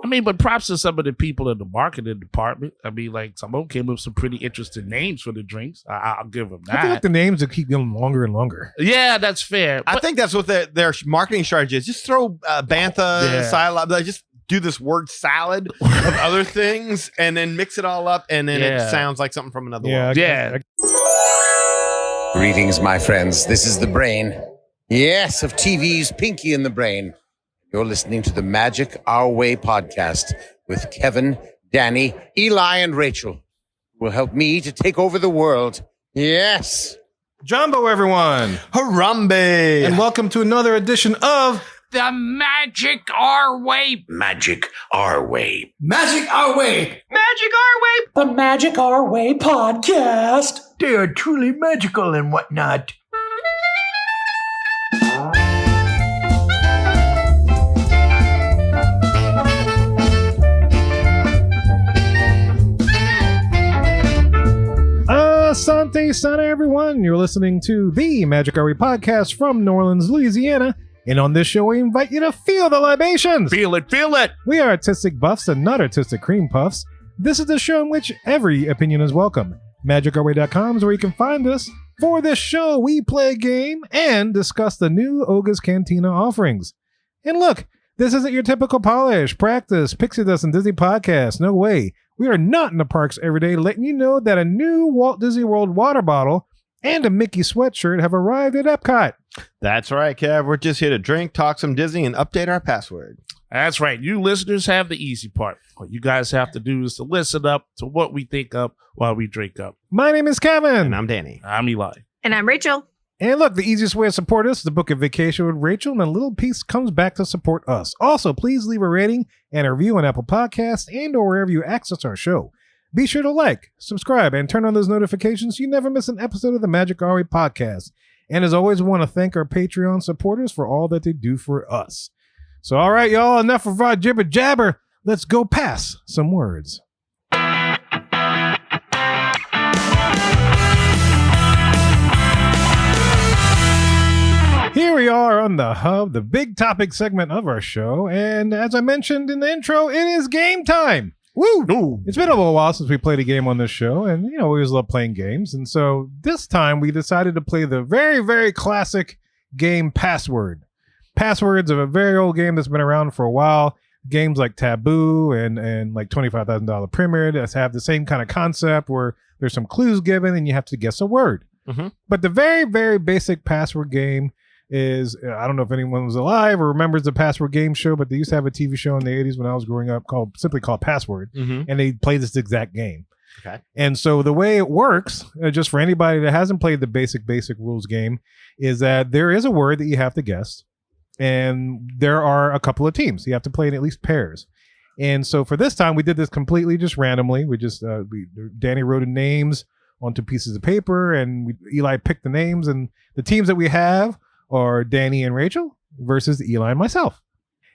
mean, but props to some of the people in the marketing department. I mean, like, some of them came up with some pretty interesting names for the drinks. I'll give them that. I feel like the names will keep getting longer and longer. Yeah, that's fair. I think that's what their marketing strategy is. Just throw bantha, Silab, just do this word salad of other things and then mix it all up, and then it sounds like something from another world. Greetings, my friends. This is the brain. Yes, of TV's Pinky and the Brain. You're listening to the Magic Our Way podcast with Kevin, Danny, Eli, and Rachel, who will help me to take over the world. Yes. Jumbo, everyone. Harambe. And welcome to another edition of The Magic Our Way. Magic Our Way. Magic Our Way. Magic Our Way. The Magic Our Way podcast. They are truly magical and whatnot. Asante Sana, everyone. You're listening to the Magic Our Way podcast from New Orleans, Louisiana. And on this show, we invite you to feel the libations. Feel it, feel it. We are artistic buffs and not artistic cream puffs. This is the show in which every opinion is welcome. MagicOurWay.com is where you can find us. For this show, we play a game and discuss the new Oga's Cantina offerings. And look, this isn't your typical polish, practice, pixie dust, and Disney podcast. No way. We are not in the parks every day, letting you know that a new Walt Disney World water bottle and a Mickey sweatshirt have arrived at Epcot. That's right, Kev. We're just here to drink, talk some Disney, and update our password. That's right. You listeners have the easy part. What you guys have to do is to listen up to what we think up while we drink up. My name is Kevin. And I'm Danny. I'm Eli. And I'm Rachel. And look, the easiest way to support us is to book a vacation with Rachel, and a little piece comes back to support us. Also, please leave a rating and a review on Apple Podcasts and or wherever you access our show. Be sure to like, subscribe, and turn on those notifications so you never miss an episode of the Magic Our Way podcast. And as always, we want to thank our Patreon supporters for all that they do for us. So, all right, y'all, enough of our jibber jabber. Let's go pass some words. Here we are on the hub, the big topic segment of our show. And as I mentioned in the intro, it is game time. Woo! It's been a little while since we played a game on this show, and we always love playing games. And so this time we decided to play the very, very classic game Password. Password's a very old game that's been around for a while. Games like Taboo and like $25,000 Premier that have the same kind of concept where there's some clues given and you have to guess a word. Mm-hmm. But the very, very basic Password game is, I don't know if anyone was alive or remembers the Password game show, but they used to have a TV show in the 80s when I was growing up simply called Password, and they played this exact game. Okay. And so the way it works, just for anybody that hasn't played the basic rules game, is that there is a word that you have to guess, and there are a couple of teams. You have to play in at least pairs. And so for this time, we did this completely just randomly. We just, Danny wrote in names onto pieces of paper, and Eli picked the names, and the teams that we have are Danny and Rachel versus Eli and myself.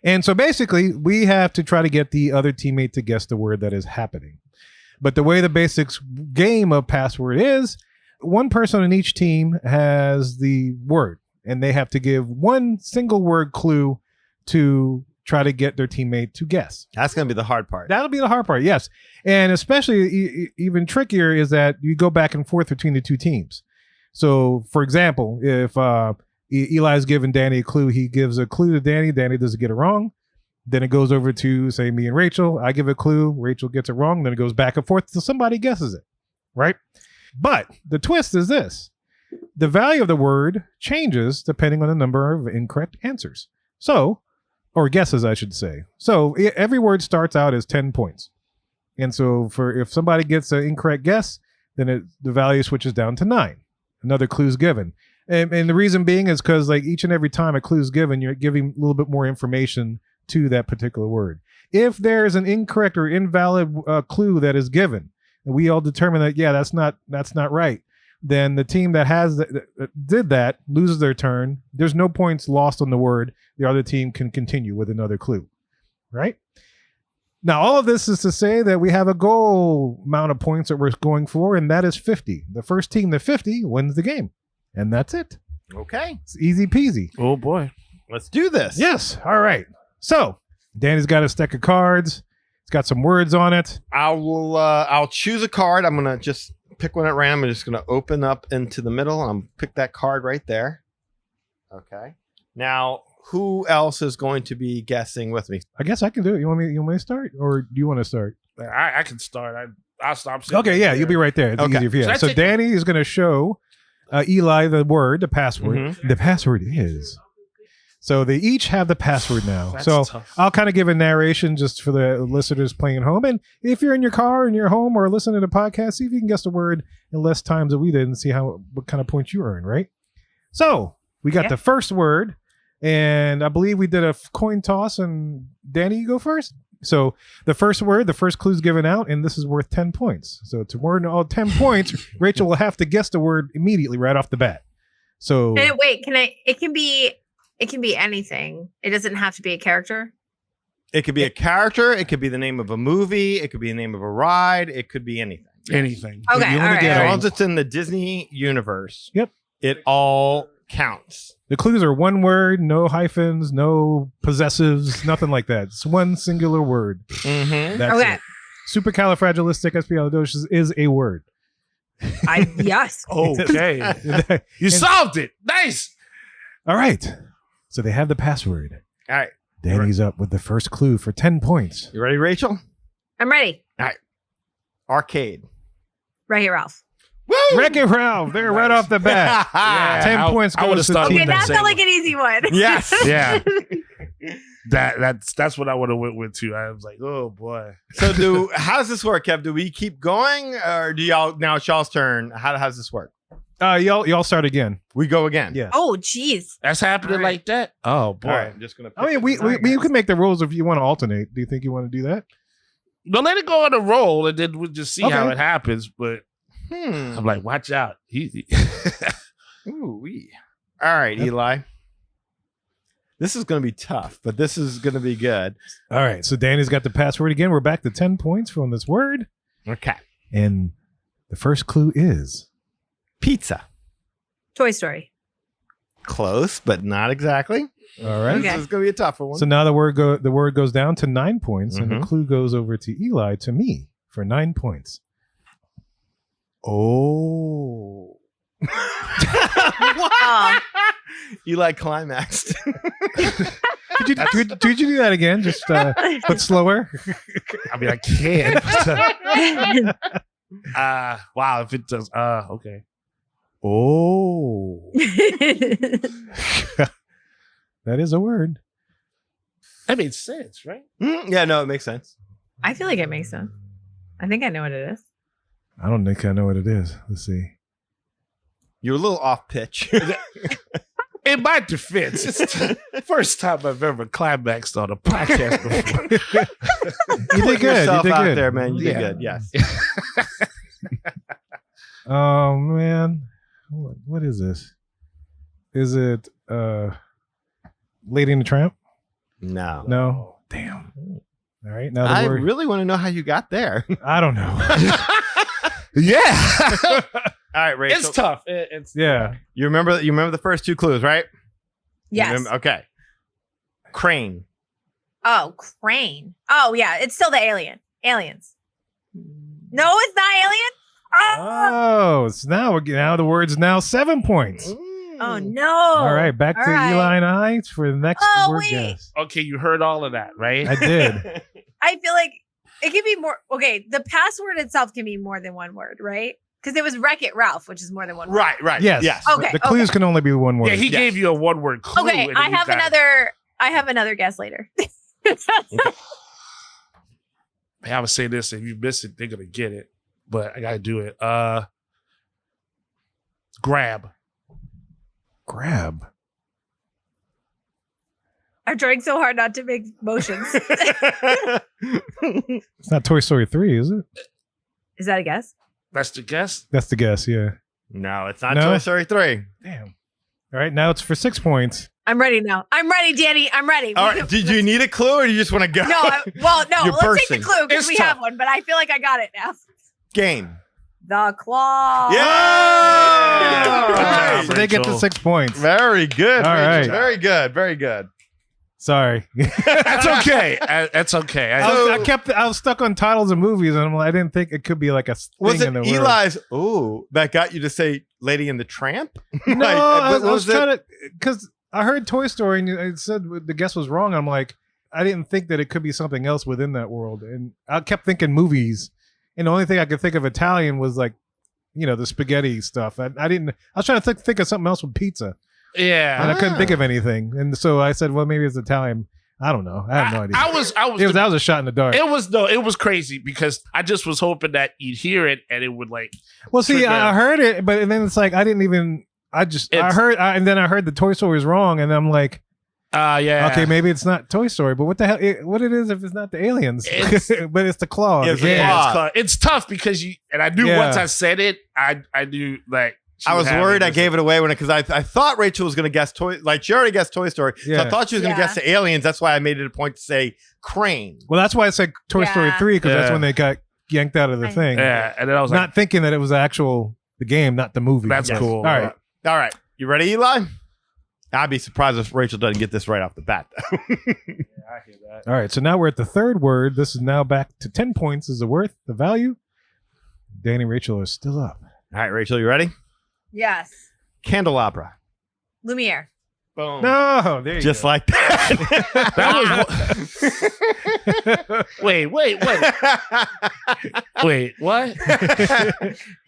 And so basically, we have to try to get the other teammate to guess the word that is happening. But the way the basics game of Password is, one person on each team has the word, and they have to give one single word clue to try to get their teammate to guess. That's going to be the hard part. That'll be the hard part, yes. And especially even trickier is that you go back and forth between the two teams. So, for example, if Eli's given Danny a clue, he gives a clue to Danny doesn't get it wrong, then it goes over to, say, me and Rachel. I give a clue, Rachel gets it wrong, then it goes back and forth till somebody guesses it, right? But the twist is this: the value of the word changes depending on the number of incorrect answers, or guesses, I should say. So every word starts out as 10 points, and so if somebody gets an incorrect guess, then the value switches down to 9. Another clue is given. And the reason being is because, like, each and every time a clue is given, you're giving a little bit more information to that particular word. If there's an incorrect or invalid clue that is given, and we all determine that, yeah, that's not right, then the team that did that loses their turn. There's no points lost on the word. The other team can continue with another clue, right? Now, all of this is to say that we have a goal amount of points that we're going for, and that is 50. The first team to 50 wins the game. And that's it. Okay. It's easy peasy. Oh, boy. Let's do this. Yes. All right. So Danny's got a stack of cards. It's got some words on it. I'll choose a card. I'm gonna just pick one at random. I'm just gonna open up into the middle and I'm pick that card right there. Okay. Now, who else is going to be guessing with me? I guess I can do it. You want me to start, or do you want to start? I can start. I'll stop. Okay, yeah, you'll be right there. It's Okay. easier for you. So I So take- Danny is going to show Eli the word, the password. Mhm. The password is. So they each have the password now. That's so tough. I'll kind of give a narration just for the listeners playing at home. And if you're in your car, in your home, or listening to the podcast, see if you can guess the word in less times than we did and see what kind of points you earn, right? So we got the first word, and I believe we did a coin toss, and Danny, you go first. So the first word, the first clue is given out, and this is worth 10 points. So to earn all 10 points, Rachel will have to guess the word immediately right off the bat. So And wait, it can be anything. It doesn't have to be a character. It could be a character. It could be the name of a movie. It could be the name of a ride. It could be anything. Anything. Okay, you all only right. get As all long right. as it's in the Disney universe. Yep. It all counts. the clues are one word, no hyphens, no possessives, nothing like that. It's one singular word. Mm-hmm. That's Okay. it. Supercalifragilisticexpialidocious is a word. Yes. Okay. You solved it. Nice. All right. So they have the password. All right. Danny's up with the first clue for 10 points. You ready, Rachel? I'm ready. Arcade. Right here, Ralph. Woo! Wreck-It Ralph, there right off the bat. Yeah, 10 I- points I would've goes to started Okay, with Tina. that same felt like one. an easy one. Yes. Yeah. That's what I would have went with too. I was like, oh boy. So how does this work, Kev? Do we keep going, or do y'all now it's y'all's turn? How does this work? Y'all start again. We go again. Yeah. Oh, geez. That's happening All right. like that. Oh boy. All right. I'm just gonna. I mean, we you can make the rules if you want to alternate. Do you think you want to do that? No, let it go on a roll, and then we'll just see how Okay. it happens. But I'm like, watch out. Ooh wee. All right, Eli. This is going to be tough, but this is going to be good. All right. So Danny's got the password again. We're back to 10 points from this word. Okay. And the first clue is Pizza. Toy Story. Close, but not exactly. all right. Okay. This is going to be a tougher one. So now the word goes down to 9 points, and the Mhm. clue goes over to Eli, to me, for 9 points. Oh. Oh, Eli climaxed. Could you do that again? Just but slower. I mean, I can. Wow. If it does, okay. Oh. That is a word. That made sense, right? Yeah, no, it makes sense. I feel like it makes sense. I think I know what it is. I don't think I know what it is. Let's see. You're a little off pitch. In my defense, it's the first time I've ever climaxed on a podcast before. You did good. You Yourself did out good. there, man. You did Yeah. good. Yes. Oh man, what is this? Is it Lady and the Tramp? No. No. Damn. All right. Now the I word. really want to know how you got there. I don't know. Yeah. All right, Rachel. It's tough. It's Yeah. You remember the first two clues, right? You Yes. remember- okay. Crane. Oh, crane. Oh, yeah. It's still the alien. Aliens. No, it's not alien. Oh, Oh, it's now the word's now 7 points. oh no. All right, back to All right. Eli and I for the next Oh, word wait. guess. okay. You heard all of that, right? I did. I feel like it can be more. Okay, the password itself can be more than one word, right? Because it was Wreck-It Ralph, which is more than one word. Right. Yes. Yes. Okay, The clues can only be one word. Yeah, he gave you a one-word clue. Okay, and I then you have got it. another guess later. I would say this: if you miss it, they're gonna get it. But I gotta do it. Grab. Grab. I'm trying so hard not to make motions. It's not Toy Story 3, is it? Is that a guess? That's the guess. That's the guess, yeah. No, it's not No? Toy Story 3. Damn. All right, now it's for 6 points. I'm ready now. I'm ready, Danny. I'm ready. All right. Did you need a clue or do you just want to go? No, no. You're Let's bursting. take the clue because It's we tough. have one, but I feel like I got it now. Game. The claw. Yeah! Good job, So they get to Rachel. 6 points. Very good. All Rachel. right. Very good. Very good. Sorry. That's okay. That's okay. I was stuck on titles of movies, and I didn't think it could be like a thing Was it in the world. Eli's? Oh, that got you to say Lady and the Tramp? No, Like, I what was it? trying to, because I heard Toy Story and it said the guess was wrong. I'm like, I didn't think that it could be something else within that world, and I kept thinking movies, and the only thing I could think of Italian was like, the spaghetti stuff. I was trying to think of something else with pizza. Yeah. And I couldn't think of anything, and so I said, "Well, maybe it's Italian." I don't know. I have no idea. That was a shot in the dark. It was crazy because I just was hoping that you'd hear it and it would like. Well, see, trigger. I heard it, but and then it's like I didn't even. I heard, and then I heard the Toy Story was wrong, and I'm like, yeah. okay, maybe it's not Toy Story, but what the hell? What it is if it's not the aliens? But it's the claw. Yeah, it's the the game. claw. It's tough because I knew Yeah. once I said it, I knew like. I was worried I gave it away because I thought Rachel was going to guess Toy. Like she already guessed Toy Story, so Yeah. I thought she was going to guess the aliens. That's why I made it a point to say crane. Well, that's why I said Toy Story 3 because that's Yeah. when they got yanked out of the thing. Yeah, and then I was Not thinking that it was the game, not the movie. That's Yes. cool. All right. All right, you ready, Eli? I'd be surprised if Rachel doesn't get this right off the bat, though. I hear that. All right. So now we're at the third word. This is now back to 10 points is the worth, the value. Danny and Rachel are still up. All right, Rachel, you ready? Yes. Candelabra. Lumiere. Boom. No, there you Just go. like that. Wait, what? Wait, what?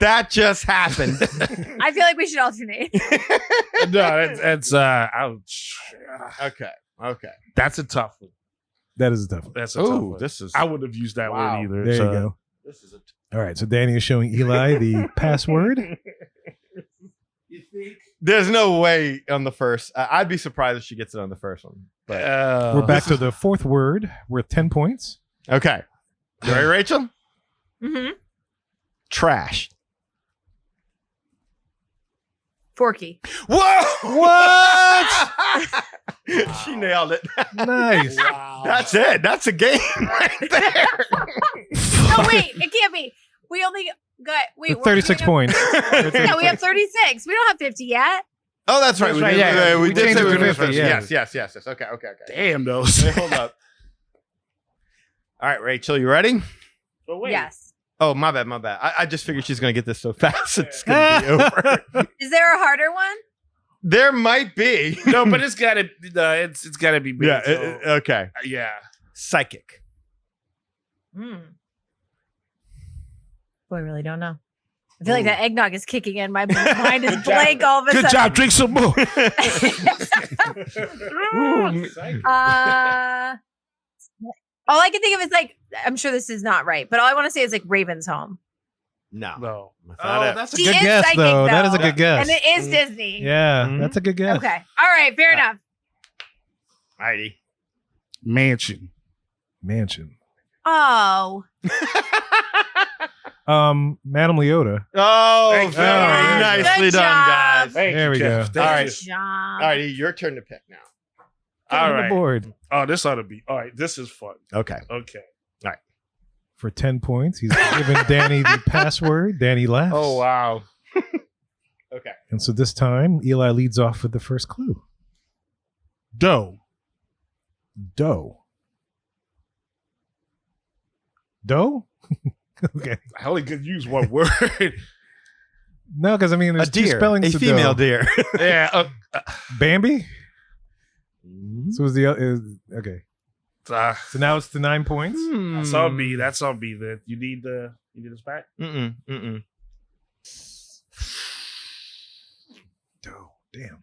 That just happened. I feel like we should alternate. No, that's ouch. Okay. That's a tough one. That is a tough one. That's a tough Oh, one. this is. I wouldn't have used that Wow. word either. There so. you go. This is a. All right. So Danny is showing Eli the password. You think? There's no way on the first. I'd be surprised if she gets it on the first one. But We're back to the fourth word worth 10 points. okay. You ready, Rachel? Mm-hmm. Trash. Forky. Whoa! What? She nailed it. Nice. Wow. That's it. That's a game right there. No, wait. It can't be. We only got. Wait. 36 points. Yeah, we have 36. We don't have 50 yet. Oh, that's right. That's We right, did, yeah. we We did changed say it we to were doing 50, 50. yeah. Yes. Okay. Damn those. Wait, hold up. All right, Rachel, you ready? But wait. Yes. Oh, my bad. I just figured she's going to get this so fast. It's going to be over. Is there a harder one? There might be. No, but it's gotta. It's gotta be. Me, Yeah. so, Okay. yeah. Psychic. Hmm. Boy, I really don't know. I feel like that eggnog is kicking in. My mind is blank all of a Good sudden. job. Drink some more. All I can think of is like, I'm sure this is not right, but all I want to say is like Raven's Home. No. No. That's not it. That's a She good is guess, psychic, though. That is a though. good guess. And it is Disney. Yeah, Mhm. that's a good guess. Okay. All right. Fair enough. Alrighty. Mansion. Mansion. Oh. Madame Leota. Oh, Thank you. very Good nicely done, job. guys. Thank There you, we Jeff. go. Thank All you. right. Good job. Alrighty, your turn to pick now. Get All on right. the board. Oh, this ought to be. All right. This is fun. Okay. Okay. For 10 points, he's given Danny the password. Danny laughs. Oh, wow. Okay. And so this time, Eli leads off with the first clue. Dough. Dough. Dough? Okay. I only could use one word. No, because I mean, A there's two deer. spellings A to female dough. deer. Yeah. Bambi? So was the okay. So now it's the 9 points. That's on me. That's on me. That you need this back. Mm-mm. Dough. Damn.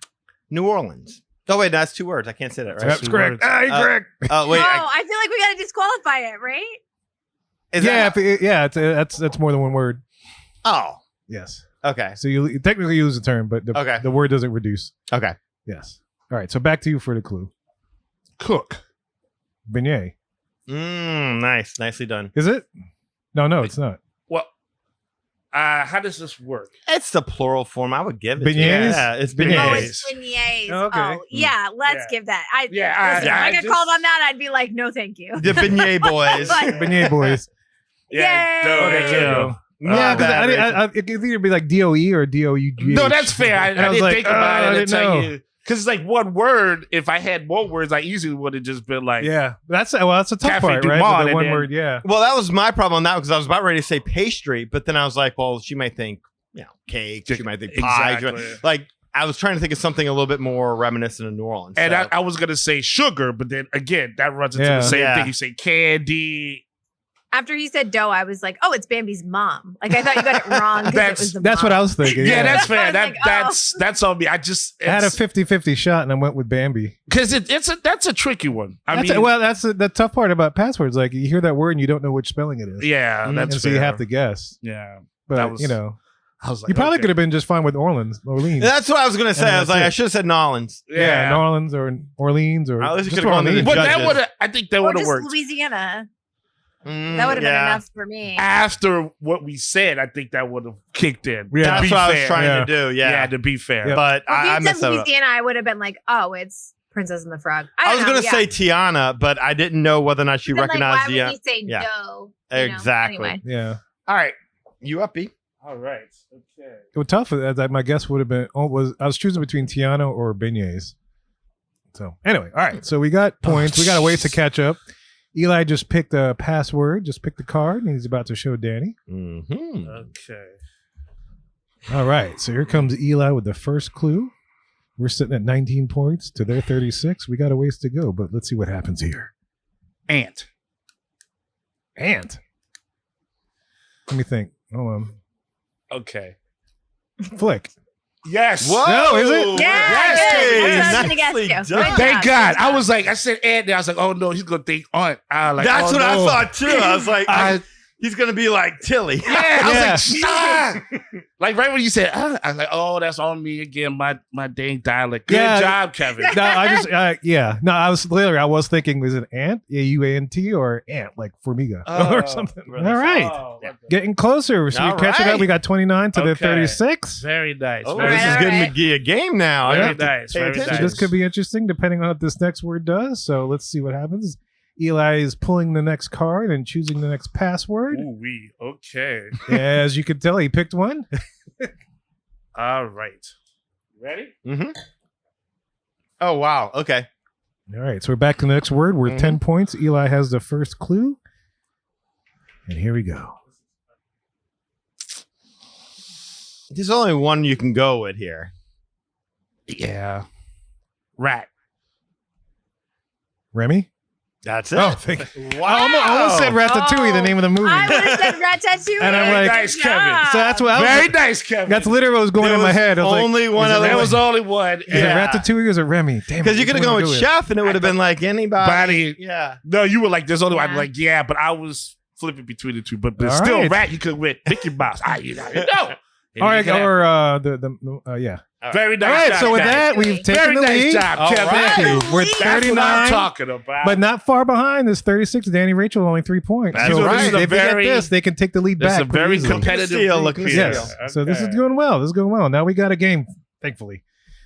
New Orleans. Oh, wait, that's 2 words. I can't say that, right? That's correct. You're correct. Oh, wait. No, I feel like we got to disqualify it, right? Is Yeah, that- that's more than one word. Oh, Yes. okay. So you technically use the term, but Okay. the word doesn't reduce. Okay. Yes. All right. So back to you for the clue. Cook. Beignet. Nice. Nicely done. Is it? No, it's not. Well, how does this work? It's the plural form. I would give it. Beignets? Yeah, it's Beignets. Oh, beignets. it's beignets. Okay. Oh, yeah. Let's Yeah. give that. Yeah, Listen, if I I got just- called on that, I'd be like, no, thank you. The beignet boys. But- Beignet boys. Yay! dough, Okay, there there you you go. go. Yeah, because bad, it could either be like DOE or DOUG. No, that's fair. I And I was didn't like, think about I it didn't until know. you. Because it's like one word. If I had more words, I easily would have just been like, Yeah, that's a tough Cafe part, du right? Monde, With the and one then- word, yeah. Well, that was my problem on that because I was about ready to say pastry, but then I was like, well, she might think, cake. She might think pie. she Exactly. might- like, I was trying to think of something a little bit more reminiscent of New Orleans. and so- I was gonna say sugar, but then again, that runs into Yeah. the same Yeah. thing. You say candy. After he said dough, I was like, oh, it's Bambi's mom. Like I thought you got it wrong. 'Cause it was the That's mom. what I was thinking. Yeah, that's fair. I was That like, oh. that's on me. I just I had a 50-50 shot and I went with Bambi. because that's a tricky one. I That's mean, that's the tough part about passwords. Like you hear that word and you don't know which spelling it is. yeah, Mm, that's and so fair. you have to guess. Yeah, But That was- you know, I was like, you probably okay. could have been just fine with Orleans. That's what I was going to say. And I was that's like, it. I should have said Nolans. Yeah, New Orleans or Orleans or At least you just could've gone to the Orleans. But that judges. would have. I think that Or would have just worked. Louisiana. Mm, That would have been yeah. enough for me. After what we said, I think that would have kicked in. Yeah. To That's be what I was fair. trying Yeah. to do. Yeah, Yeah. to be fair. Yeah. But Well, I if you messed said that up. Louisiana, I would have been like, oh, it's Princess and the Frog. I was going to say Tiana, but I didn't know whether or not she recognized why the. would you say yeah. dough? You know? Exactly. Anyway. Yeah. All right. You up, B? All right. Okay. It was tough. My guess would have been I was choosing between Tiano or beignets. So anyway, all right. So we got points. We got a ways to catch up. Eli just picked a password. Just picked the card, and he's about to show Danny. Mm-hmm. Okay. All right. So here comes Eli with the first clue. We're sitting at 19 points to their 36. We got a ways to go, but let's see what happens here. Ant. Ant. Let me think. Hold on. Okay. Flick. Yes. Whoa! No, is it? Yeah, Yes, good. Dave. That's what I was gonna Nicely guess too. done. Good Thank job, God. good I job. was like, I said Ant. I was like, oh no, he's gonna think aunt. That's oh, what I no. thought too. I was like, I- he's gonna be like Tilly. Yeah, I Yeah. was like, ah. Like right when you said, I was like, oh, that's on me again. My dang dialect. Good Yeah. job, Kevin. No, I was thinking, was it ant? AUANT or ant, like Formiga or something. really? All right. Oh, okay. Getting closer. So All we catch it right. up. We got 29 to the Okay. 36. Very nice. Oh, very this All is right, getting all right. a game now. I Very have to nice, pay very attention. So nice. this could be interesting depending on what this next word does. So let's see what happens. Eli is pulling the next card and choosing the next password. Ooh, wee. Okay. As you can tell, he picked one. All right. Ready? Mm-hmm. Oh wow. Okay. All right. So we're back to the next word. We're 10 points. Eli has the first clue. And here we go. There's only one you can go with here. Yeah. Rat. Remy? That's it. Oh, thank you. Wow. I almost said Ratatouille, the name of the movie. I would have said Ratatouille. And I'm Very like- nice, Kevin. So that's what I was. Very nice, Kevin. That's literally what was going There in my was head. I was like, only one is it other There one. was only one. Is it Ratatouille or is it Remy? Damn. Because you could have gone with chef, and it would have been like anybody. Body. Yeah. No, you were like, there's only one. I'm Yeah. like, yeah, but I was flipping between the two. But All still, right. rat, you could win Mickey Mouse. You know. All right, You can have- or yeah. Very nice All right, job, so with Kevin. that, we've taken Very the nice lead. job, All Kevin. right. Thank you. We're That's That's what I'm 39, talking about. but not far behind. There's 36. Danny Rachel only 3 points. That's so right. if they Very- get this, they can take the lead It's back. a very pretty easily. competitive Steal, group. look and Yes. steal. So this is Okay. going well. This is going well. Now we got a game, thankfully.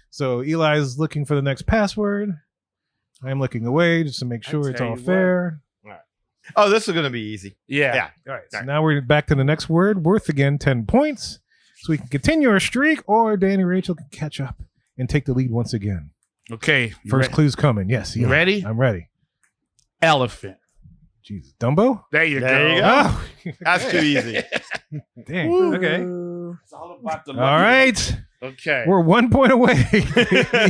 So Eli's looking for the next password. I'm looking away just to make sure it's tell all you what. fair. Oh, this is going to be easy. Yeah. Yeah. All right. So now we're back to the next word, worth again 10 points. So we can continue our streak, or Danny Rachel can catch up and take the lead once again. Okay. You First re- clue's coming. Yes. You Eli. ready? I'm ready. Elephant. Jesus. Dumbo? There you There go. you go. Oh, That's too easy. dang. Ooh. Okay. It's all about the All right. Okay. We're 1 point away.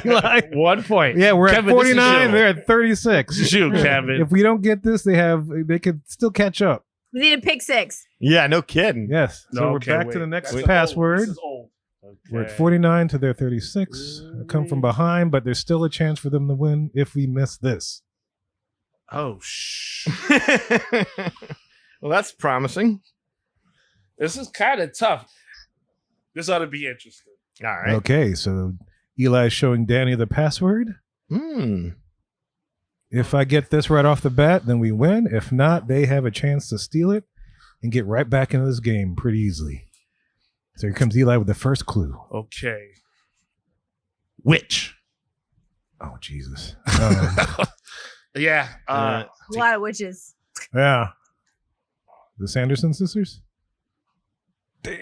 Eli. 1 point. Yeah, we're Kevin, at this is 49. you. They're at 36. This is you, Kevin. If we don't get this, they could still catch up. We need a pick 6. Yeah, no kidding. Yes. So No, we're okay, back wait. to the next That's password. old. This is old. We're at Okay. 49 to their 36. I come from behind, but there's still a chance for them to win if we miss this. Oh, shh. Well, that's promising. This is kind of tough. This ought to be interesting. All right. Okay, so Eli's showing Danny the password. Hmm. If I get this right off the bat, then we win. If not, they have a chance to steal it and get right back into this game pretty easily. So here comes Eli with the first clue. Okay. Witch. Oh, Jesus. Yeah. A lot of witches. Yeah. The Sanderson sisters? Damn.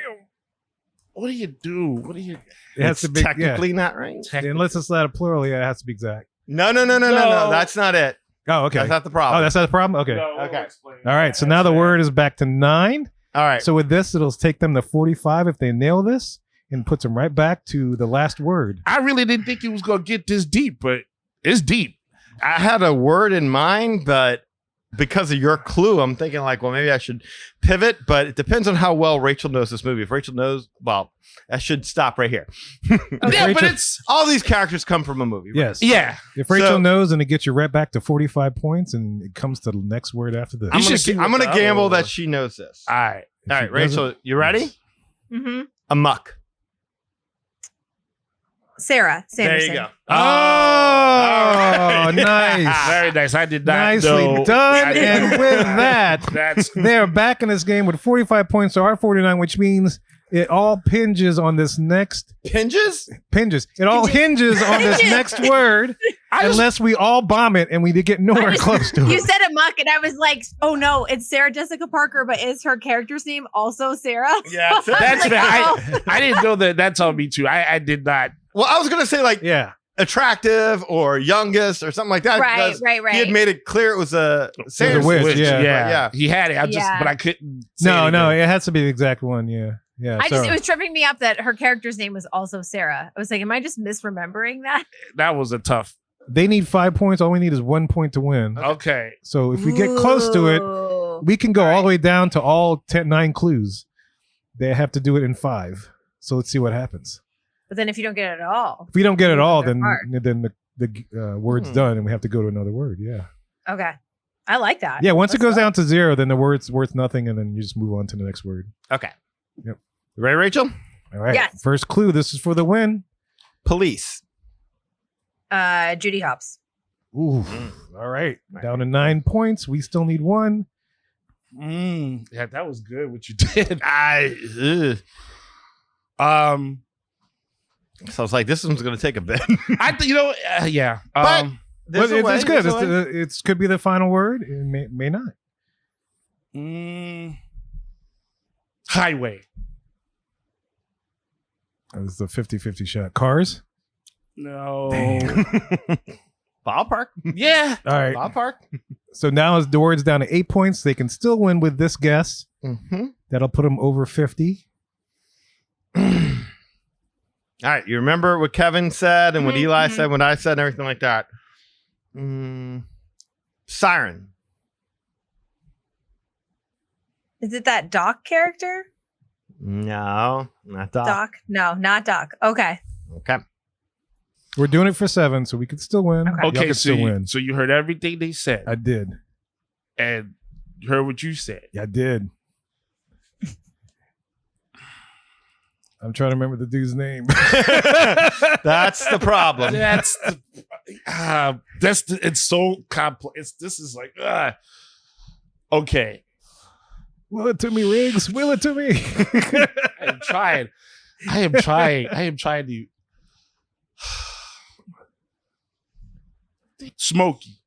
What do you do? What do you? It has It's to be technically not right. Unless it's not a plural, yeah, it has to be exact. No. That's not it. Oh, okay. That's not the problem. Oh, that's not the problem? Okay. Okay. All right. So now the word is back to 9. All right. So with this, it'll take them to 45 if they nail this, and puts them right back to the last word. I really didn't think it was gonna get this deep, but it's deep. I had a word in mind, but because of your clue, I'm thinking like, well, maybe I should pivot, but it depends on how well Rachel knows this movie. If Rachel knows, well, I should stop right here. Yeah, but Rachel- it's All these characters come from a movie. Right? Yes. yeah. If Rachel So- knows, and it gets you right back to 45 points, and it comes to the next word after this. You should see I'm what gonna the gamble other that one- she knows this. All right. All right, Rachel, you ready? Mm-hmm. A muck. Sarah There Sanderson. you go. Oh, nice. Very nice. I did not Nicely know. done. I did And not- with that, that's they're back in this game with 45 points to our 49, which means it all hinges on this next Pinges? It all hinges on this next word, unless we all bomb it and we get nowhere close to You it. said Amok, and I was like, "Oh no, it's Sarah Jessica Parker, but is her character's name also Sarah?" Yeah. that's Like, fair. I didn't know that. That's on me too. I did not. Well, I was gonna say like Yeah. attractive or youngest or something like that. Right, because right. He had made it clear it was a Sanderson. witch, Which, yeah. Yeah. He had it. Yeah. But I couldn't. Say No, anything. it has to be the exact one. Yeah. Yeah. I so- just it was tripping me up that her character's name was also Sarah. I was like, am I just misremembering that? That was a tough. they need 5 points. All we need is 1 point to win. Okay. So if we get close to it, Ooh. we can go all the way down to all 9 clues. They have to do it in 5. So let's see what happens. But then if you don't get it at all, If we don't get it all, then Another the word's done and we have to go to another word. Yeah. okay, I like that. Yeah. Once it Let's goes go. down to 0, then the word's worth nothing, and then you just move on to the next word. Okay. Yep. You ready, Rachel? All right. Yes. First clue. This is for the win. Police. Judy Hopps. Ooh. All right. Down to 9 points. We still need 1. Yeah, that was good. What you did. So I was like, this one's gonna take a bit. I think yeah. But But there's a way, it's good. there's a way. It could be the final word. It may not. Highway. It was the 50-50 shot. Cars. No. Ballpark. Yeah. All right. Ballpark. So now as the word's down to 8 points, they can still win with this guess. Mm-hmm. That'll put them over 50. All right. You remember what Kevin said and what Mhm, Eli mhm. said, what I said, and everything like that. Siren. Is it that Doc character? No, not that. Doc? No, not Doc. Okay. Okay. We're doing it for 7, so we can still win. Okay. Y'all Okay, can so still you, win. so you heard everything they said, I did. and you heard what you said. Yeah, I did. I'm trying to remember the dude's name. That's the problem. That's it's so complex. This is like okay. Will it to me, Riggs. Will it to me. I am trying. I am trying to. Smokey.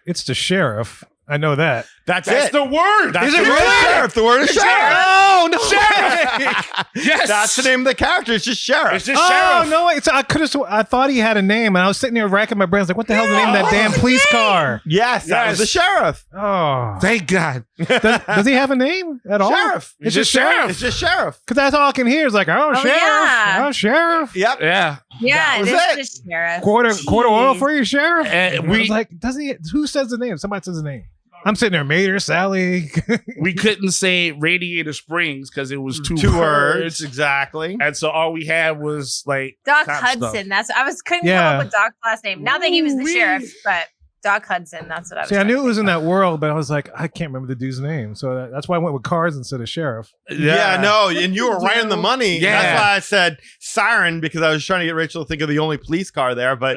It's the sheriff. I know that. That's That's it. the word. That's Is the it word really? sheriff. The word is It's sheriff. Oh, no. Sheriff. Yes. That's the name of the character. It's just sheriff. It's just Oh, sheriff. no. Wait. So I thought he had a name, and I was sitting there racking my brains like, what the hell's the name of that damn police car? Yes, that was the Yes. sheriff. Oh. Thank God. Does he have a name at all? Sheriff. It's just sheriff. It's just sheriff. Because that's all I can hear is like, oh, sheriff. yeah. Oh, sheriff. Yep. Yeah. Yeah, was it it. is just sheriff. Quarter oil Jeez. for you, sheriff. And I was like, doesn't he? Who says the name? Somebody says the name. I'm sitting there, Mater, Sally. we couldn't say Radiator Springs because it was two Two words. words. Exactly. And so all we had was like Doc cop Hudson. stuff. That's I couldn't Yeah. come up with Doc's last name. Not that he was the Ooh-wee. sheriff, but Doc Hudson. That's what I was. See, I trying knew to it was in think that world, but I was like, I can't remember the dude's name. So that's why I went with cars instead of sheriff. Yeah, no, and you were right on the money. Yeah. That's why I said siren, because I was trying to get Rachel to think of the only police car there. But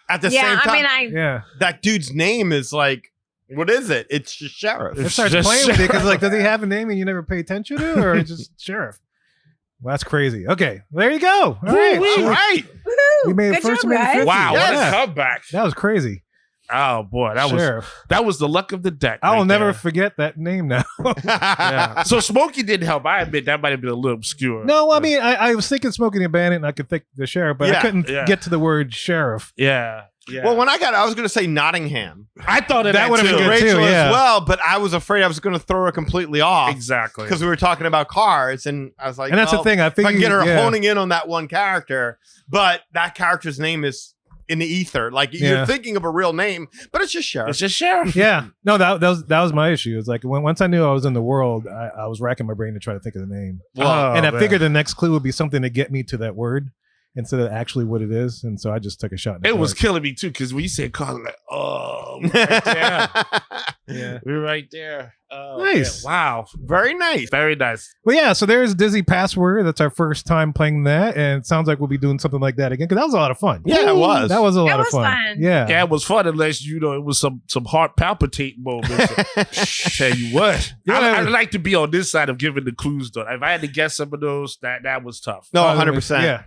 at the of. Yeah, same time, I mean, Yeah. that dude's name is like, what is it? It's just sheriff. It starts just playing with it because, sheriff. like, does he have a name and you never pay attention to, or it's just sheriff? Well, that's crazy. Okay, there you go. All right, All so right. Woohoo! we made Good first job, minute guys. 50. Wow, what Yeah. a comeback. That was crazy. Oh boy, Sheriff. that was the luck of the deck. I'll right never there. forget that name now. Yeah. So Smokey didn't help. I admit that might have been a little obscure. No, I mean, I was thinking Smokey the Bandit, and I could think the sheriff, but I couldn't get to the word sheriff. Yeah. Yeah. Well, when I was going to say Nottingham. I thought of that would have too. been good Rachel too, yeah. as well, but I was afraid I was going to throw her completely off. Exactly. Because we were talking about cars, and I was like, And that's the well, thing. I if I think can get her honing in on that one character, but that character's name is in the ether. Like you're thinking of a real name, but it's just Sheriff. It's just Sheriff. Yeah. No, that was my issue. It's like once I knew I was in the world, I was racking my brain to try to think of the name. Oh, and I man. figured the next clue would be something to get me to that word instead of actually what it is. And so I just took a shot. In the It was dark. killing me too, because when you said car, I'm like, oh, we're right there. Yeah. We're right there. Oh, Nice. man. Wow. Very nice. Very nice. Well, yeah. So there's Dizzy Password. That's our first time playing that, and it sounds like we'll be doing something like that again because that was a lot of fun. Yeah, it was. That was a lot That of was fun. fun. Yeah. Yeah, it was fun unless, it was some heart palpitating moments. Tell you what. I'd like to be on this side of giving the clues, though. If I had to guess some of those, that was tough. No, 100%. Yeah.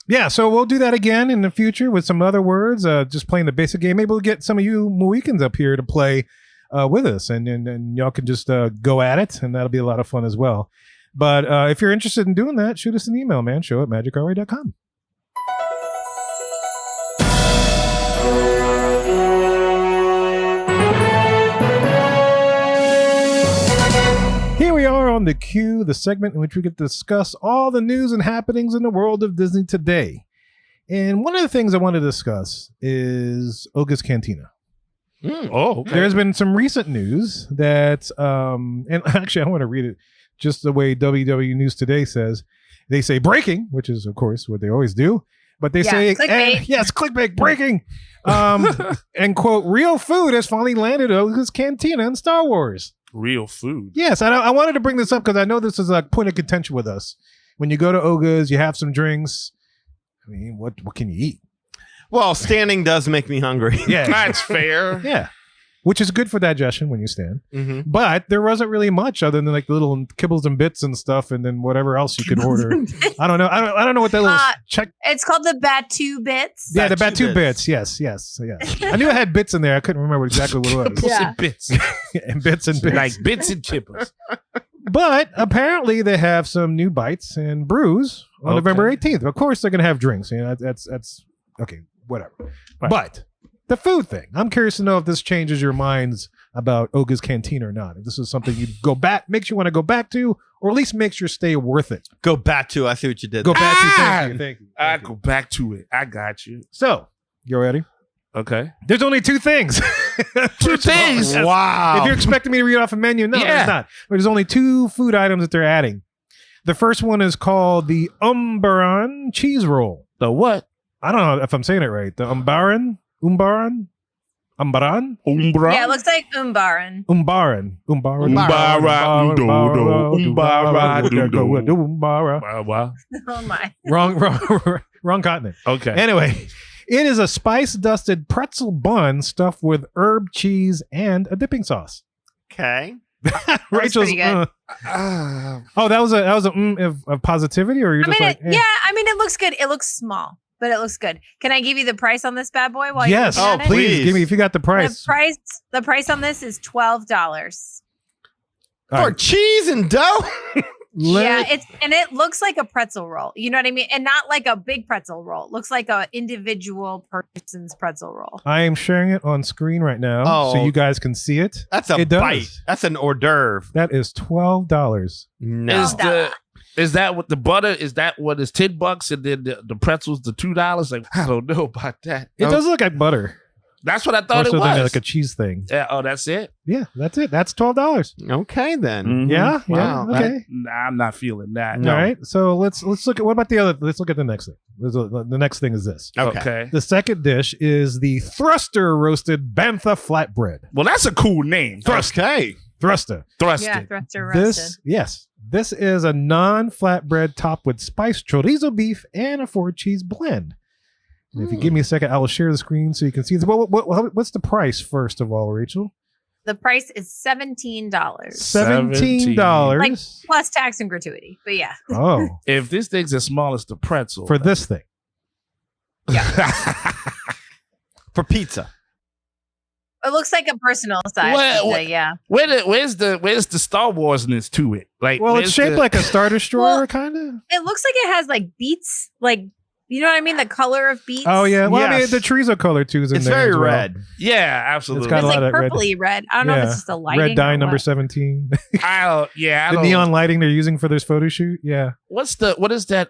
Yeah, so we'll do that again in the future with some other words, just playing the basic game. Maybe we'll get some of you Mohicans up here to play with us, and y'all can just go at it, and that'll be a lot of fun as well. But if you're interested in doing that, shoot us an email, man. show@magicourway.com. Here we are on the Q, the segment in which we get to discuss all the news and happenings in the world of Disney today. And one of the things I want to discuss is Oga's Cantina. Oh, okay. There's been some recent news that, and actually I want to read it just the way WW News Today says. They say breaking, which is of course what they always do, but they say, clickbait. yes, clickbait, breaking. And quote, real food has finally landed at Oga's Cantina in Star Wars. Real food. Yes, I wanted to bring this up because I know this is a point of contention with us. When you go to Oga's, you have some drinks. I mean, what can you eat? Well, standing does make me hungry. Yeah, That's fair. yeah, which is good for digestion when you stand. Mm-hmm. But there wasn't really much other than like little kibbles and bits and stuff, and then whatever else you could order. I don't know. I don't know what that little check. It's called the Batu Bits. Yeah, the Batu Batu bits. Yes. I knew I had bits in there. I couldn't remember exactly what it was. Pussy Yeah. bits. And bits and bits. Like bits and kippers. But apparently they have some new bites and brews on Okay. November 18th. Of course they're going to have drinks. That's okay, whatever. Right. But the food thing, I'm curious to know if this changes your minds about Oga's Cantina or not. If this is something you go back, makes you want to go back to, or at least makes your stay worth it. Go back to. I see what you did. Go there. back to. Ah! Thank you. Thank you. I Thank you. go back to it. I got you. So, you ready? Okay. There's only two things. Two things. Wow. If you're expecting me to read off a menu, no, Yeah. there's not. But there's only two food items that they're adding. The first one is called the Umbaran cheese roll. The what? I don't know if I'm saying it right. The Umbaran? Umbra? Yeah, it looks like Umbaran. Umbaran. Wow, wow. Oh my. Wrong continent. Okay. Anyway, it is a spice-dusted pretzel bun stuffed with herb, cheese, and a dipping sauce. Okay. Rachel's. pretty good. Oh, that was a of positivity, or you're I just mean, like, it looks good. It looks small, but it looks good. Can I give you the price on this bad boy while yes. you're looking at it? Please give me if you got the price. The price on this is $12. All For right. cheese and dough. Yeah, it looks like a pretzel roll. You know what I mean? And not like a big pretzel roll. It looks like a individual person's pretzel roll. I am sharing it on screen right now, so Oh. you guys can see it. That's a It does. bite. That's an hors d'oeuvre. That is $12. No. Is that what the butter? Is that what is $10 and then the pretzels the $2? Like, I don't know about that. It does look like butter. That's what I More thought so it than was. like a cheese thing. Yeah. Oh, that's it. Yeah, that's it. That's $12. Okay then. Mhm. Yeah, Wow. yeah. Okay. I'm not feeling that. No. All right. So let's look at what about the other? Let's look at the next thing. The next thing is this. Okay. The second dish is the Thruster roasted bantha flatbread. Well, that's a cool name. Okay. Thruster. Thrusted. Yeah, thruster roasted. This is a non-flatbread topped with spiced chorizo beef and a 4-cheese blend. And if you give me a second, I will share the screen so you can see this. What's the price first of all, Rachel? The price is $17. $17. Like plus tax and gratuity. But yeah. Oh, If this thing's as small as the pretzel. for this thing. For pizza. It looks like a personal size. What- Yeah. Where's the Star Warsness to it? Like, Well, it's where's shaped the- like a Star Destroyer, Well, kind of. It looks like it has like beets, like you know what I mean, the color of beets. Oh yeah. Well, I mean, Yes. the Chorizo color too is in It's there. very as well. red. Yeah, absolutely. It's got It's a like lot of red. purpley red. I don't know if it's just the lighting. Red dye or number what. 17. I the don't. neon lighting they're using for this photo shoot. Yeah. What is that?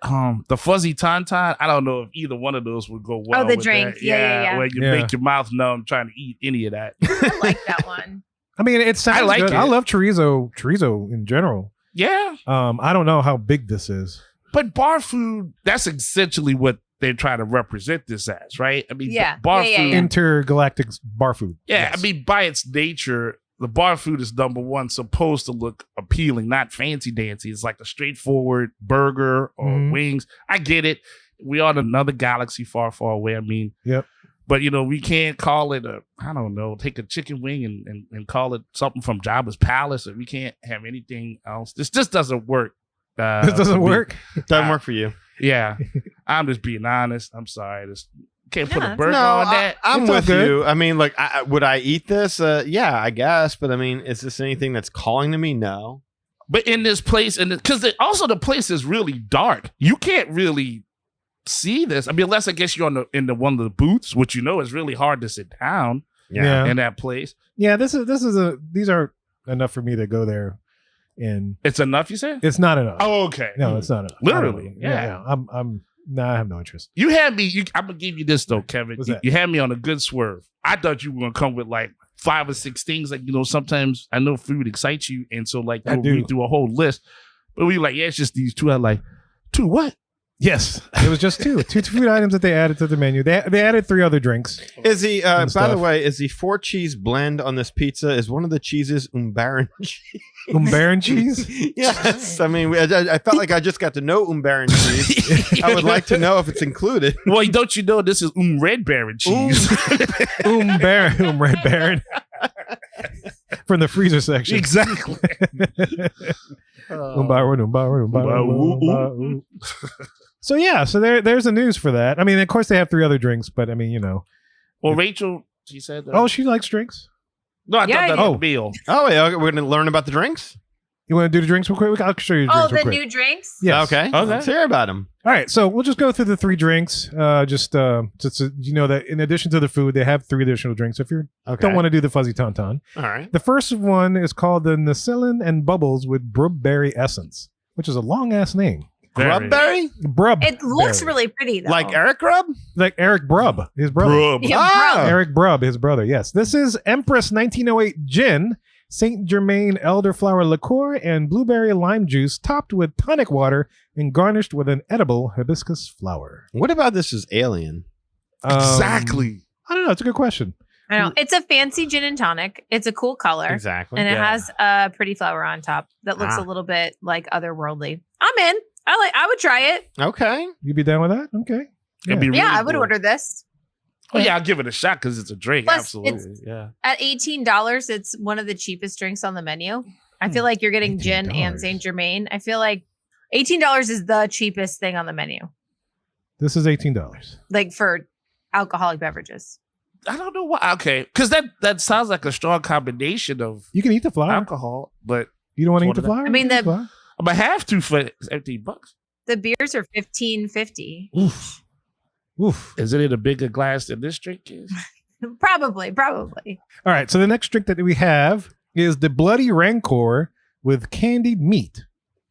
The fuzzy tauntaun. I don't know if either one of those would go well. Oh, the with drink. that. Yeah. Where you Yeah. make your mouth numb trying to eat any of that. I like that one. I mean, it sounds like good. it. I love chorizo in general. Yeah, I don't know how big this is. but bar food. That's essentially what they're trying to represent this as, right? I mean, Yeah. bar Yeah, food. yeah. Intergalactic bar food. Yeah, Yes. I mean, by its nature, the bar food is number one, supposed to look appealing, not fancy dancy. It's like a straightforward burger or Mhm. wings. I get it. We are in another galaxy far, far away. I mean, Yep. but we can't call it I don't know, take a chicken wing and call it something from Jabba's palace, and we can't have anything else. This just doesn't work. This doesn't for me. work. Doesn't work for you. Yeah, I'm just being honest. I'm sorry. Can't put No, a that's burger No, on that. I'm It's all with good. you. I mean, like, would I eat this? Yeah, I guess. But I mean, is this anything that's calling to me? No. But in this place, and because also the place is really dark, you can't really see this. I mean, unless I guess you're in the one of the booths, which is really hard to sit down Yeah. in that place. Yeah, these are enough for me to go there, and It's enough, you said? it's not enough. Oh, okay. No, it's not enough. Literally, I don't know. yeah. I have no interest. You had me. I'm gonna give you this though, Kevin. What's You, that? you had me on a good swerve. I thought you were gonna come with like 5 or 6 things. Like sometimes I know food excites you, and so like I you'll do. read through a whole list. But we were like, yeah, it's just these two. I like 2 what? Yes, it was just two food items that they added to the menu. They added 3 other drinks. Is the And by the stuff. way, is the 4 cheese blend on this pizza? Is one of the cheeses Umbaran cheese? Umbaran cheese. Yes. I mean, I felt like I just got to know Umbaran cheese. I would like to know if it's included. Well, don't you know this is Red Baron cheese? Red Baron from the freezer section. Exactly. Umbaran. So yeah, so there's the news for that. I mean, of course they have 3 other drinks, but I mean, Well, Rachel, she said. oh, she likes drinks. no, I Yeah, thought that yeah. was a meal. Oh, yeah, we're going to learn about the drinks? You want to do the drinks real quick? I'll show you the Oh, drinks real the quick. new drinks? Yes. Okay. Okay. Let's hear about them. All right, so we'll just go through the 3 drinks. Just so you know that in addition to the food, they have 3 additional drinks. If you Okay. don't want to do the fuzzy tauntaun, All right. the first one is called the Nacillin and Bubbles with Brubberry Essence, which is a long ass name. Grubberry? Brub. It looks berry. really pretty though. Like Eric Grub? like Eric Brub, his brother. Brub. Yeah, Ah! bro. Eric Brub, his brother. Yes, this is Empress 1908 gin, Saint Germain elderflower liqueur, and blueberry lime juice, topped with tonic water and garnished with an edible hibiscus flower. What about this is Alien? Exactly. I don't know. It's a good question. I know. It's a fancy gin and tonic. It's a cool color. Exactly. And it Yeah. has a pretty flower on top that looks Ah. a little bit like otherworldly. I'm in. I would try it. Okay. You be down with that? Okay. It'd be Yeah, really I would good. order this. Oh yeah, I'll give it a shot because it's a drink. Plus, Absolutely. Yeah. At $18, it's one of the cheapest drinks on the menu. I feel like you're getting gin and $18. Saint Germain. I feel like $18 is the cheapest thing on the menu, This is $18. like for alcoholic beverages. I don't know why. Okay, because that sounds like a strong combination of You can eat the flour. alcohol, but You don't want to eat It's the one of flour? I mean, You can eat the- flour. I'm gonna have to for $18. The beers are $15.50. Oof. Oof. Is it in a bigger glass than this drink is? Probably. All right. So the next drink that we have is the Bloody Rancor with candied meat.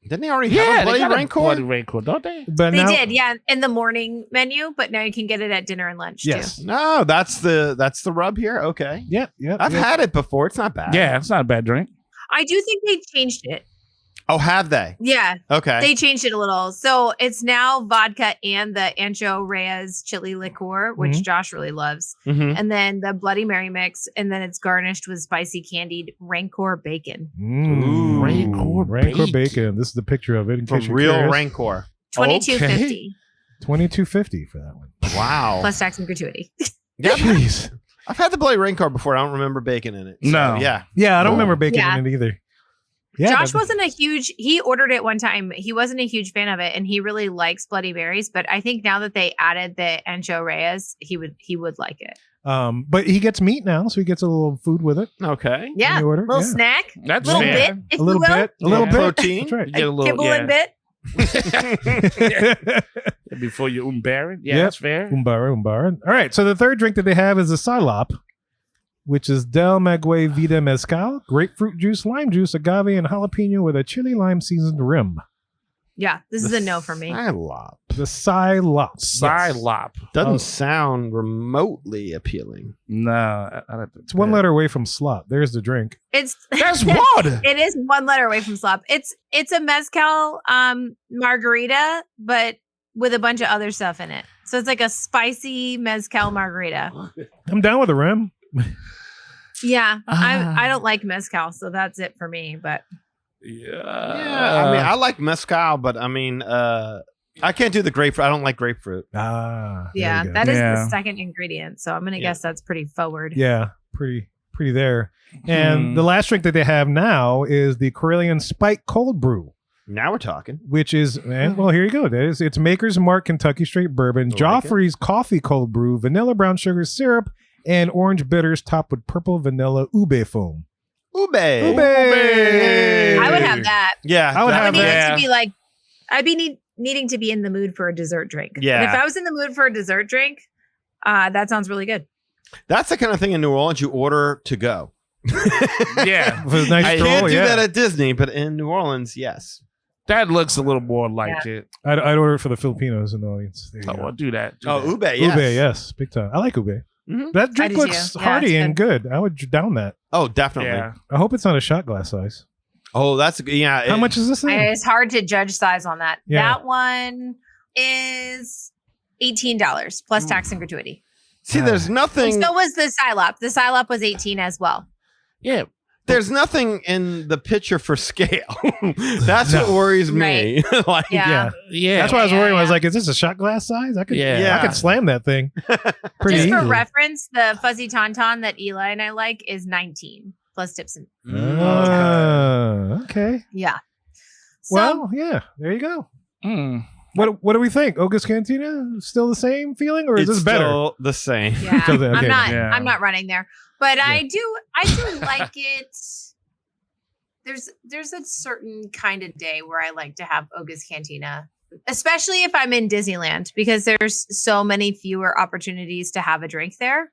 Didn't they already have a Bloody got a Rancor? Bloody Rancor, don't they? But They now, did, yeah, in the morning menu, but now you can get it at dinner and lunch Yes. too. No, that's the rub here. Okay. Yep. Yep. I've yep. had it before. It's not bad. Yeah, it's not a bad drink. I do think they changed it. Oh, have they? Yeah, Okay. they changed it a little. So it's now vodka and the Ancho Reyes chili liqueur, which Mhm. Josh really loves. Mhm. And then the Bloody Mary mix. And then it's garnished with spicy candied Rancor bacon. Mm. Rancor bacon. bacon. This is the picture of it. In From case you're real curious. Rancor. $22.50 $22.50 for that one. Wow. plus tax and gratuity. Yeah, Jeez. I've had the Bloody Rancor before. I don't remember bacon in it. So, No. Yeah. Yeah, I don't Cool. remember bacon Yeah. in it either. Yeah, Josh but- wasn't he ordered it one time. He wasn't a huge fan of it and he really likes Bloody Marys. But I think now that they added the Ancho Reyes, he would like it. But he gets meat now, so he gets a little food with it. Okay. Yeah, You order? little Yeah. snack, That's little fair. bit, if A little you will. bit. A little Yeah. bit. Protein. That's right. You get a little, Kibble and bit. Before you baron. Yeah, Yep. that's fair. Umbara. All right. So the third drink that they have is a Silop, which is Del Maguey Vida Mezcal, grapefruit juice, lime juice, agave, and jalapeno with a chili lime seasoned rim. Yeah, this is a no for me. Silop. The Silop. Silop. Doesn't Oh. sound remotely appealing. No, I don't think It's one letter away from slop. There's the drink. It's That's water. It is one letter away from slop. It's a mezcal margarita, but with a bunch of other stuff in it. So it's like a spicy mezcal margarita. I'm down with the rim. Yeah, I don't like mezcal, so that's it for me. But Yeah. Yeah, I mean, I like mezcal, but I mean, I can't do the grapefruit. I don't like grapefruit. Ah. there yeah, we go. that is Yeah. the second ingredient. So I'm gonna guess that's pretty forward. Yeah, pretty there. And the last drink that they have now is the Corellian Spike Cold Brew, Now we're talking. which is, well, here you go. It's Maker's Mark Kentucky Straight Bourbon, Like Joffrey's Coffee Cold Brew, vanilla brown sugar syrup, and orange bitters topped with purple vanilla ube foam. Ube. I would have that. Yeah, I would I have would need that. it to be like, I'd be needing to be in the mood for a dessert drink. Yeah. And if I was in the mood for a dessert drink, that sounds really good. That's the kind of thing in New Orleans you order to go. Yeah. With a nice I stroll, Can't do yeah. that at Disney, but in New Orleans, yes. That looks a little more like it. I'd order it for the Filipinos in the audience. There you Oh, go. I'll do that. Do Oh, that. ube, yes. Ube, yes, big time. I like ube. Mhm. That drink do looks too. Yeah, hearty it's and good. I would down that. Oh, definitely. Yeah. I hope it's not a shot glass size. Oh, that's yeah. How much is this thing? It's hard to judge size on that. Yeah. That one is $18 plus tax and gratuity. See, there's And nothing. so was the Silop. The Silop was 18 as well. Yeah. There's nothing in the picture for scale. That's what worries me. Like, Yeah. Yeah. That's why I was Yeah, worried. I was yeah. like, "Is this a shot glass size? I could, Yeah. I could slam that thing pretty Just easily." for reference, the fuzzy tauntaun that Eli and I like is 19 plus tips and Okay. yeah. So Well, yeah. There you go. Mm. What do we think? August Cantina still the same feeling, or is it's this better? still the same. yeah, So the- okay. Yeah. I'm not running there, but I do like it. There's a certain kind of day where I like to have August Cantina, especially if I'm in Disneyland, because there's so many fewer opportunities to have a drink there.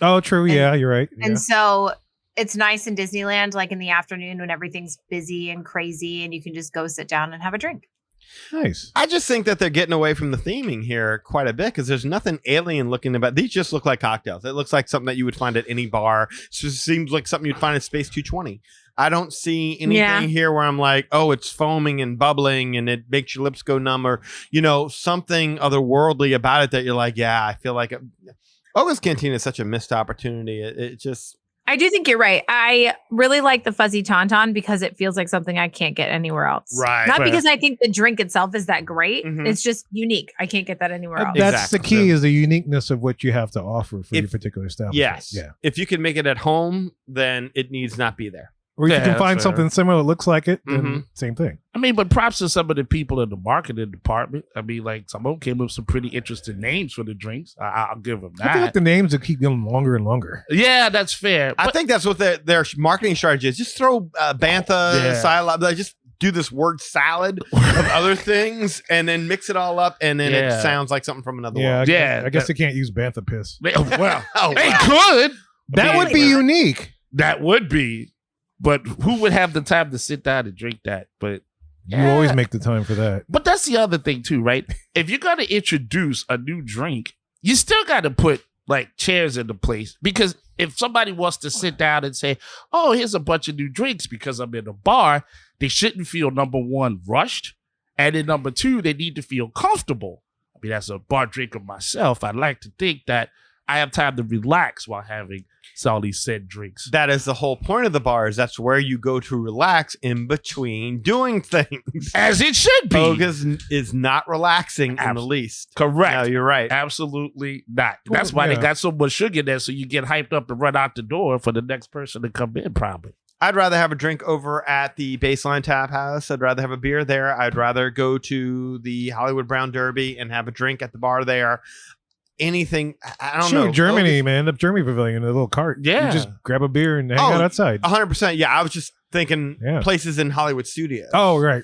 Oh, true. And- Yeah, you're right. Yeah. And so it's nice in Disneyland, like in the afternoon when everything's busy and crazy and you can just go sit down and have a drink. Nice. I just think that they're getting away from the theming here quite a bit because there's nothing alien looking about. These just look like cocktails. It looks like something that you would find at any bar. So it seems like something you'd find at Space 220. I don't see anything Yeah. here where I'm like, oh, it's foaming and bubbling and it makes your lips go numb or, something otherworldly about it that you're like, yeah, I feel like August Cantina is such a missed opportunity. It just. I do think you're right. I really like the fuzzy tauntaun because it feels like something I can't get anywhere else. Right. Not Fair. because I think the drink itself is that great. Mhm. It's just unique. I can't get that anywhere else. That's the Exactly. key: is the uniqueness of what you have to offer for your If- particular establishment. Yes. Yeah. If you can make it at home, then it needs not be there. Or if Yeah, you can that's find fair. something similar that looks like it, then Mhm. same thing. I mean, but props to some of the people in the marketing department. I mean, like some of them came up with some pretty interesting names for the drinks. I'll give them I feel like that. the names will keep getting longer and longer. Yeah, that's fair. I But- think that's what their marketing strategy is. Just throw bantha, Yeah. Silop, like just do this word salad of other things and then mix it all up and then Yeah. it sounds like something from another Yeah, world. Yeah, I guess they can't use bantha piss. well, Oh, they wow. could. That I mean, would be unique. That would be. But who would have the time to sit down and drink that? But You always make the time for that. But that's the other thing too, right? If you're gonna introduce a new drink, you still got to put like chairs in the place because if somebody wants to sit down and say, "Oh, here's a bunch of new drinks," because I'm in a bar, they shouldn't feel number one rushed, and then number two, they need to feel comfortable. I mean, as a bar drinker myself, I'd like to think that I have time to relax while having all these said drinks. That is the whole point of the bar is that's where you go to relax in between doing things. As it should be. Bogus is not relaxing in the least. Correct. No, you're right. Absolutely not. That's why yeah. they got so much sugar there, so you get hyped up and run out the door for the next person to come in, probably. I'd rather have a drink over at the Baseline Tap House. I'd rather have a beer there. I'd rather go to the Hollywood Brown Derby and have a drink at the bar there. anything. I don't Sure, know. Germany, man. The Germany pavilion, a little cart. Yeah. You just grab a beer and hang out outside. 100%. Yeah, I was just thinking places in Hollywood studios. Oh, right.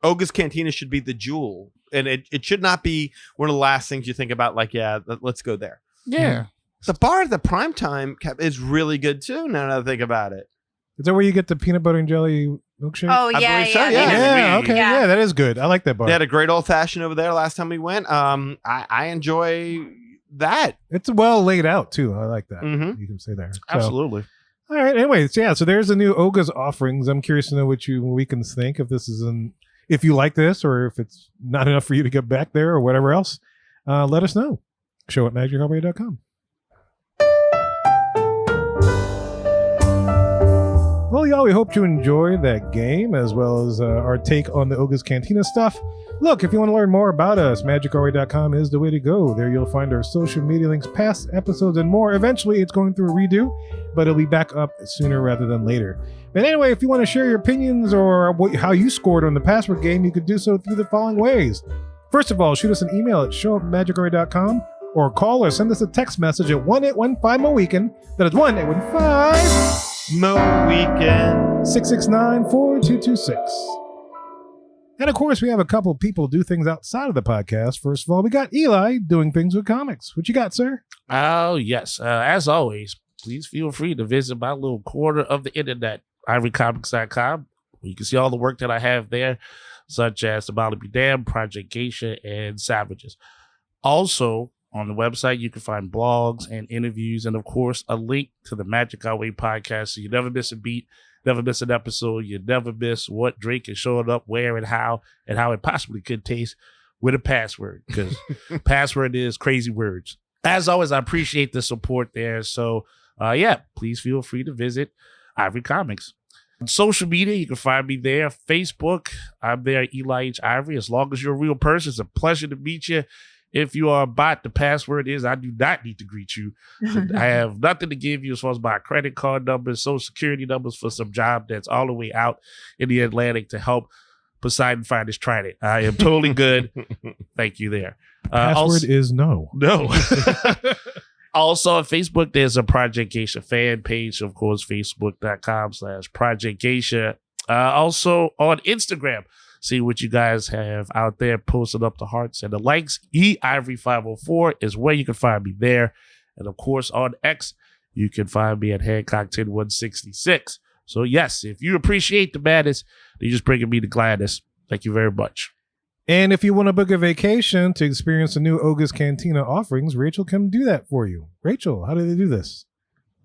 Oga's Cantina should be the jewel. And it should not be one of the last things you think about, like, let's go there. Yeah. The bar at the prime time is really good, too, now that I think about it. Is that where you get the peanut butter and jelly milkshake? Oh, I yeah. believe so, Yeah, okay. Yeah. Yeah, that is good. I like that bar. They had a great old-fashioned over there last time we went. I enjoy that. It's well laid out, too. I like that. Mhm. You can say there. So, Absolutely. all right. Anyways, so there's the new Oga's offerings. I'm curious to know what you weekends think, if you like this or if it's not enough for you to get back there or whatever else. Let us know. Show at magichourway.com. Well, y'all, we hope you enjoy that game as well as our take on the Oga's Cantina stuff. Look, if you want to learn more about us, magichourway.com is the way to go. There you'll find our social media links, past episodes, and more. Eventually, it's going through a redo, but it'll be back up sooner rather than later. But anyway, if you want to share your opinions or how you scored on the password game, you could do so through the following ways. First of all, shoot us an email at show@magichourway.com or call or send us a text message at 1-815-MO-WEEKEND. That is 1-815-MO-WEEKEND. 669-4226. And of course, we have a couple people do things outside of the podcast. First of all, we got Eli doing things with comics. What you got, sir? Oh, yes. As always, please feel free to visit my little corner of the internet, ivorycomics.com. You can see all the work that I have there, such as The MOW Be Damned, Project Geisha, and Savages. Also, on the website, you can find blogs and interviews, and of course, a link to the Magic Our Way podcast, so you never miss a beat, never miss an episode, you never miss what drink is showing up, where, and how it possibly could taste with a password, because password is crazy words. As always, I appreciate the support there. So, please feel free to visit Ivory Comics. On social media, you can find me there. Facebook, I'm there, Eli H. Ivory. As long as you're a real person, it's a pleasure to meet you. If you are a bot, the password is I do not need to greet you. I have nothing to give you as far as my credit card numbers, social security numbers for some job that's all the way out in the Atlantic to help Poseidon find his trident. I am totally good. Thank you there. Password is no. No. Also on Facebook, there's a Project Geisha fan page. Of course, facebook.com/Project Geisha. Also on Instagram, see what you guys have out there, posted up the hearts and the likes. Ivory504 is where you can find me there. And of course, on X, you can find me at Hancock10166. So yes, if you appreciate the madness, you're just bringing me the gladness. Thank you very much. And if you want to book a vacation to experience the new Oga's Cantina offerings, Rachel can do that for you. Rachel, how do they do this?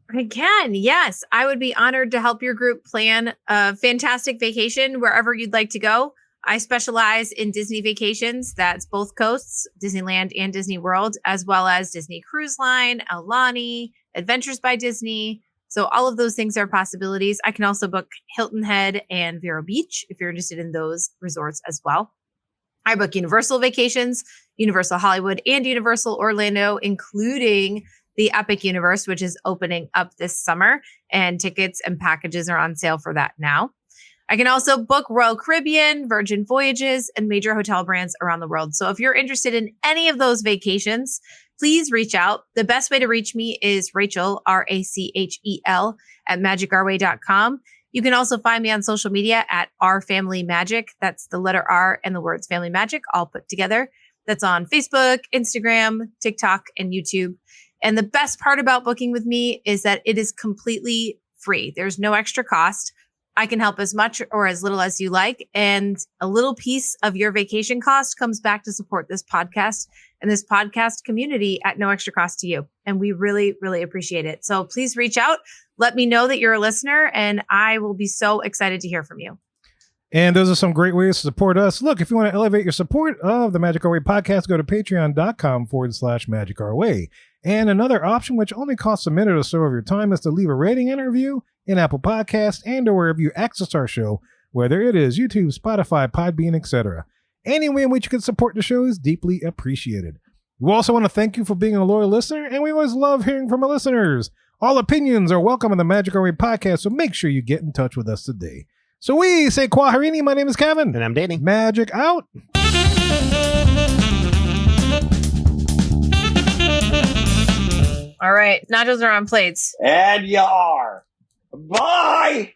I can, yes. I would be honored to help your group plan a fantastic vacation wherever you'd like to go. I specialize in Disney vacations. That's both coasts, Disneyland and Disney World, as well as Disney Cruise Line, Aulani, Adventures by Disney. So all of those things are possibilities. I can also book Hilton Head and Vero Beach if you're interested in those resorts as well. I book Universal vacations, Universal Hollywood and Universal Orlando, including the Epic Universe, which is opening up this summer, and tickets and packages are on sale for that now. I can also book Royal Caribbean, Virgin Voyages, and major hotel brands around the world. So if you're interested in any of those vacations, please reach out. The best way to reach me is Rachel, RACHEL, at magicourway.com. You can also find me on social media at rfamilymagic. That's the letter R and the words Family Magic all put together. That's on Facebook, Instagram, TikTok, and YouTube. And the best part about booking with me is that it is completely free. There's no extra cost. I can help as much or as little as you like. And a little piece of your vacation cost comes back to support this podcast and this podcast community at no extra cost to you. And we really, really appreciate it. So please reach out. Let me know that you're a listener, and I will be so excited to hear from you. And those are some great ways to support us. Look, if you want to elevate your support of the Magic Our Way podcast, go to patreon.com/Magic Our Way. And another option, which only costs a minute or so of your time, is to leave a rating and review in Apple Podcasts and or wherever you access our show, whether it is YouTube, Spotify, Podbean, etc. Any way in which you can support the show is deeply appreciated. We also want to thank you for being a loyal listener, and we always love hearing from our listeners. All opinions are welcome on the Magic Our Way podcast, so make sure you get in touch with us today. So we say Kwaharini. My name is Kevin. And I'm Danny. Magic out. All right. Nachos are on plates. And you are. Bye!